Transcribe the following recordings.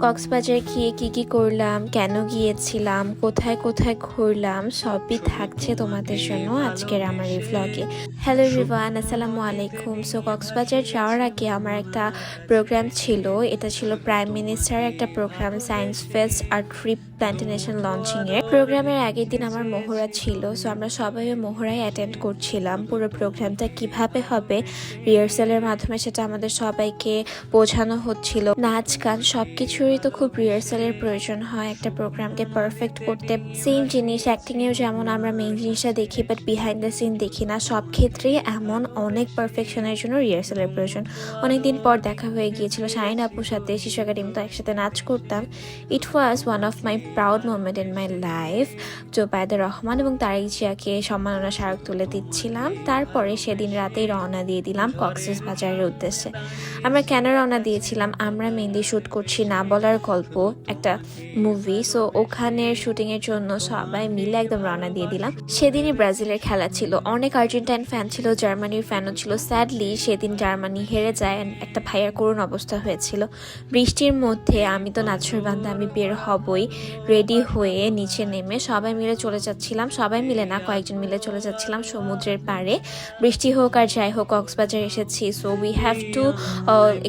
কক্সবাজার গিয়ে কি করলাম, কেন গিয়েছিলাম, কোথায় কোথায় ঘুরলাম সবই থাকছে তোমাদের জন্য আজকের আমার এই ভ্লগে। হ্যালো এভরিওয়ান, আসসালামু আলাইকুম। সো কক্সবাজার যাওয়ার আগে আমার একটা প্রোগ্রাম ছিল। এটা ছিল প্রাইম মিনিস্টারের একটা প্রোগ্রাম, সায়েন্স ফেস্ট আর ট্রিপ প্ল্যান্টেশন লঞ্চিংয়ের। প্রোগ্রামের আগের দিন আমার মহড়া ছিল। সো আমরা সবাই মহড়ায় অ্যাটেন্ড করছিলাম। পুরো প্রোগ্রামটা কিভাবে হবে রিহার্সালের মাধ্যমে সেটা আমাদের সবাইকে বোঝানো হচ্ছিল। নাচ গান সবকিছুরই তো খুব রিহার্সালের প্রয়োজন হয় একটা প্রোগ্রামকে পারফেক্ট করতে। সেম জিনিস অ্যাক্টিংয়েও যেমন আমরা মেইন জিনিসটা দেখি বাট বিহাইন্ড দ্য সিন দেখি না, সব ক্ষেত্রেই এমন অনেক পারফেকশনের জন্য রিহার্সালের প্রয়োজন। অনেকদিন পর দেখা হয়ে গিয়েছিল শাহিন আপুর সাথে, শিশু একাডেমি তো একসাথে নাচ করতাম। It was one of my proud moment in my life. Zobaida Rahman এবং তারেক জিয়াকে সম্মাননা স্মারক তুলে দিচ্ছিলাম। তারপরে সেদিন রাতেই রওনা দিয়ে দিলাম কক্সবাজারের উদ্দেশ্যে। আমরা কেন রওনা দিয়েছিলাম, আমরা মেনলি শ্যুট করছি না বলার গল্প, একটা মুভি। সো ওখানের শুটিংয়ের জন্য সবাই মিলে একদম রওনা দিয়ে দিলাম। সেদিনই ব্রাজিলের খেলা ছিল, অনেক আর্জেন্টাইন ফ্যান ছিল, জার্মানির ফ্যানও ছিল। স্যাডলি সেদিন জার্মানি হেরে যায়, একটা ভাইয়ার করুণ অবস্থা হয়েছিল। বৃষ্টির মধ্যে আমি তো নাছোড়বান্দা, আমি বের হবই, রেডি হয়ে নিচে নেমে সবাই মিলে চলে যাচ্ছিলাম। সবাই মিলে না, কয়েকজন মিলে চলে যাচ্ছিলাম সমুদ্রের পাড়ে। বৃষ্টি হোক আর যাই হোক কক্সবাজার এসেছি, so we have to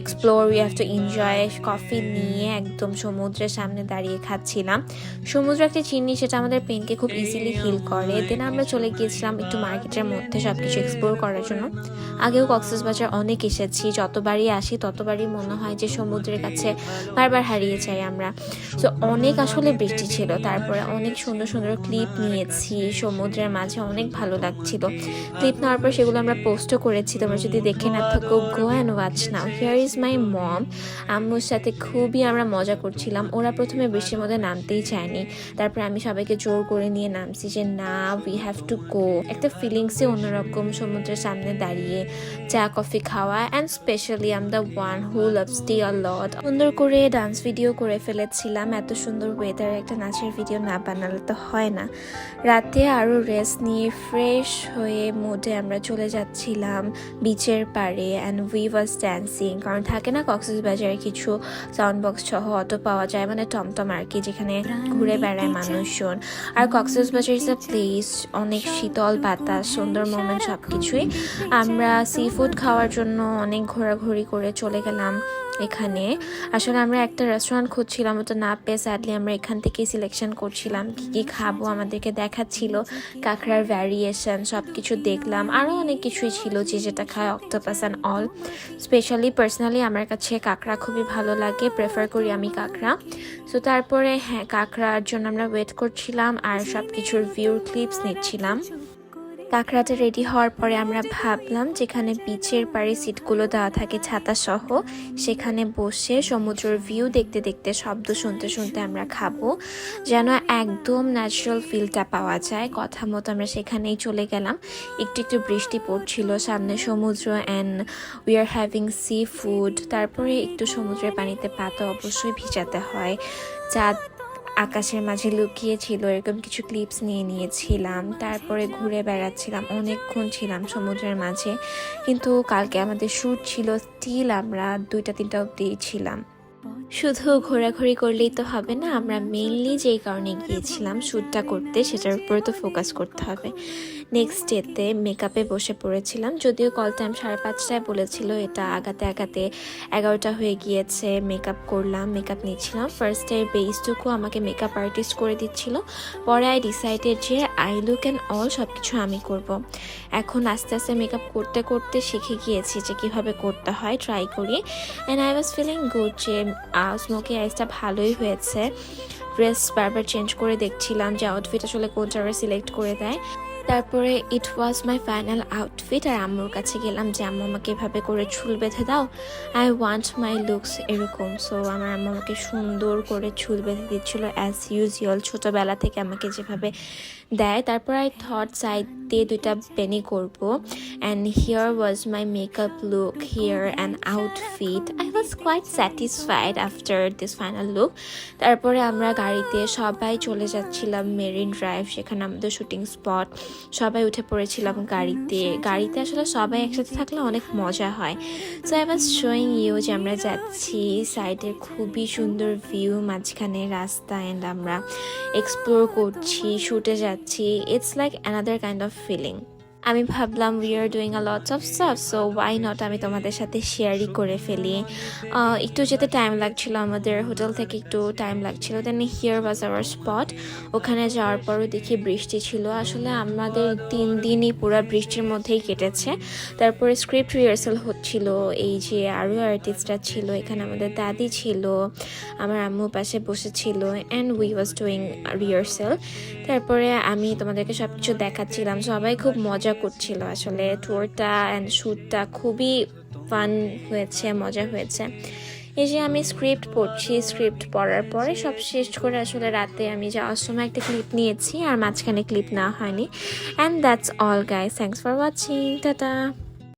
explore, we have to enjoy. Coffee নিয়ে একদম সমুদ্রের সামনে দাঁড়িয়ে খাচ্ছিলাম। সমুদ্র একটা জিনিস সেটা আমাদের পেনকে খুব ইজিলি হিল করে। দেন আমরা চলে গিয়েছিলাম একটু মার্কেটের মধ্যে সবকিছু এক্সপ্লোর করার জন্য। আগেও কক্সবাজার অনেক এসেছি, যতবারই আসি ততবারই মনে হয় যে সমুদ্রের কাছে বারবার হারিয়ে যাই আমরা। তো অনেক আসলে বৃষ্টি ছিল, তারপরে অনেক সুন্দর সুন্দর ক্লিপ নিয়েছি সমুদ্রের মাঝে, অনেক ভালো লাগছিল। ক্লিপ নেওয়ার পর সেগুলো আমরা পোস্টও করেছি, তোমরা যদি দেখে না থাকো go and watch now. Here is my mom. আম্মুর সাথে খুবই আমরা মজা করছিলাম। ওরা প্রথমে বৃষ্টির মধ্যে নামতেই চায়নি, তারপরে আমি সবাইকে জোর করে নিয়ে নামছি যে না, উই হ্যাভ টু গো। একটা ফিলিংসই অন্যরকম সমুদ্রের সামনে দাঁড়িয়ে চা কফি খাওয়া। And specially I am the one who loves tea a lot. সুন্দর করে ডান্স ভিডিও করে ফেলেছিলাম। এত সুন্দর ওয়েদারে একটা নাচের ভিডিও না বানালে তো হয় না। রাতে আরও রেস্ট নিয়ে ফ্রেশ হয়ে মুডে আমরা চলে যাচ্ছিলাম বিচের পাড়ে। অ্যান্ড উই ওয়াজ ড্যান্সিং, কারণ থাকে না কক্সবাজারে কিছু সাউন্ড বক্স সহ অটো পাওয়া যায়, মানে টমটম আর কি, যেখানে ঘুরে বেড়ায় মানুষজন। আর কক্সবাজার ইজ আ প্লেস, অনেক শীতল বাতাস, সুন্দর মোমেন্ট, সব কিছুই। আমরা সি ফুড খাওয়ার জন্য অনেক ঘোরাঘুরি করে চলে গেলাম এখানে। আসলে আমরা একটা রেস্টুরেন্ট খুঁজছিলাম, ওটা না পেয়ে স্যাডলি আমরা এখান থেকেই সিলেকশন করছিলাম কি কি খাবো। আমাদেরকে দেখাচ্ছিল কাঁকড়ার ভ্যারিয়েশন, সব কিছু দেখলাম। আরও অনেক কিছুই ছিল যে যেটা খায়, octopus and all. Specially personally আমার কাছে কাঁকড়া খুবই ভালো লাগে, প্রেফার করি আমি কাঁকড়া। সো তারপরে হ্যাঁ, কাঁকড়ার জন্য আমরা ওয়েট করছিলাম আর সব কিছুর ভিউর ক্লিপস নিচ্ছিলাম। কাঁকড়াটা রেডি হওয়ার পরে আমরা ভাবলাম যেখানে বিচের পাড়ে সিটগুলো দেওয়া থাকে ছাতা সহ, সেখানে বসে সমুদ্রের ভিউ দেখতে দেখতে, শব্দ শুনতে শুনতে আমরা খাবো, যেন একদম ন্যাচারাল ফিলটা পাওয়া যায়। কথা মতো আমরা সেখানেই চলে গেলাম। একটু একটু বৃষ্টি পড়ছিল, সামনে সমুদ্র, and we are having sea food. তারপরে একটু সমুদ্রের পানিতে পা তো অবশ্যই ভিজাতে হয়। চাঁদ আকাশের মাঝে লুকিয়েছিল, এরকম কিছু ক্লিপস নিয়ে নিয়েছিলাম। তারপরে ঘুরে বেড়াচ্ছিলাম, অনেকক্ষণ ছিলাম সমুদ্রের মাঝে। কিন্তু কালকে আমাদের শ্যুট ছিল, স্টিল আমরা 2টা-3টা অবধি ছিলাম। শুধু ঘোরাঘুরি করলেই তো হবে না, আমরা মেইনলি যেই কারণে গিয়েছিলাম শ্যুটটা করতে, সেটার উপরে তো ফোকাস করতে হবে। নেক্সট ডেতে মেকআপে বসে পড়েছিলাম, যদিও কল টাইম 5:30টায় বলেছিল, এটা আগাতে আগাতে 11টা হয়ে গিয়েছে। মেকআপ করলাম, মেকআপ নিচ্ছিলাম। ফার্স্টে বেসটুকু আমাকে মেকআপ আর্টিস্ট করে দিচ্ছিল, পরে আই ডিসাইডেড যে আই লুক অ্যান্ড অল সব কিছু আমি করব। এখন আস্তে আস্তে মেকআপ করতে করতে শিখে গিয়েছি যে কীভাবে করতে হয়, ট্রাই করি। And I was feeling good যে স্মোকি আইসটা ভালোই হয়েছে। ড্রেস বারবার চেঞ্জ করে দেখছিলাম যে আউটফিট আসলে কোন জায়গায় সিলেক্ট করে দেয়। তারপরে ইট ওয়াজ মাই ফাইনাল আউটফিট। আর আম্মুর কাছে গেলাম যে আম্মু আমাকে এভাবে করে চুল বেঁধে দাও, আই ওয়ান্ট মাই লুকস এরকম। সো আমার আম্মু আমাকে সুন্দর করে চুল বেঁধে দিচ্ছিল অ্যাজ ইউজুয়াল, ছোটোবেলা থেকে আমাকে যেভাবে দেয়। তারপর আই থট সাইড দিয়ে 2টা বেনি করব and here was my makeup look here and outfit. I was quite satisfied after this final look. তারপরে আমরা গাড়িতে সবাই চলে যাচ্ছিলাম মেরিন ড্রাইভ, সেখানে আমাদের শুটিং স্পট। সবাই উঠে পড়েছিলাম গাড়িতে আসলে সবাই একসাথে থাকলে অনেক মজা হয়। So I was showing you যে আমরা যাচ্ছি, সাইডের খুবই সুন্দর ভিউ, মাঝখানে রাস্তা, অ্যান্ড আমরা এক্সপ্লোর করছি, শুটে যাচ্ছি। It's like another kind of feeling. আমি ভাবলাম we are doing a lots of stuff, so why not আমি তোমাদের সাথে শেয়ারই করে ফেলি। একটু যেতে টাইম লাগছিল, আমাদের হোটেল থেকে একটু টাইম লাগছিল। Then here was our spot. ওখানে যাওয়ার পরও দেখি বৃষ্টি ছিল, আসলে আমাদের 3 দিনই পুরো বৃষ্টির মধ্যেই কেটেছে। তারপরে স্ক্রিপ্ট রিহার্সাল হচ্ছিল, এই যে আরও আর্টিস্টরা ছিল, এখানে আমাদের দাদি ছিল, আমার আম্মু পাশে বসেছিল, and we was doing rehearsal. তারপরে আমি তোমাদেরকে সব কিছু দেখাচ্ছিলাম, সবাই খুব মজা করছিল। আসলে ট্যুরটা অ্যান্ড শ্যুটটা খুবই ফান হয়েছে, মজা হয়েছে। এই যে আমি স্ক্রিপ্ট পড়ছি, স্ক্রিপ্ট পড়ার পরে সব শেষ করে আসলে রাতে আমি যাওয়ার সময় একটা ক্লিপ নিয়েছি, আর মাঝখানে ক্লিপ নেওয়া হয়নি। And that's all guys, thanks for watching, tata.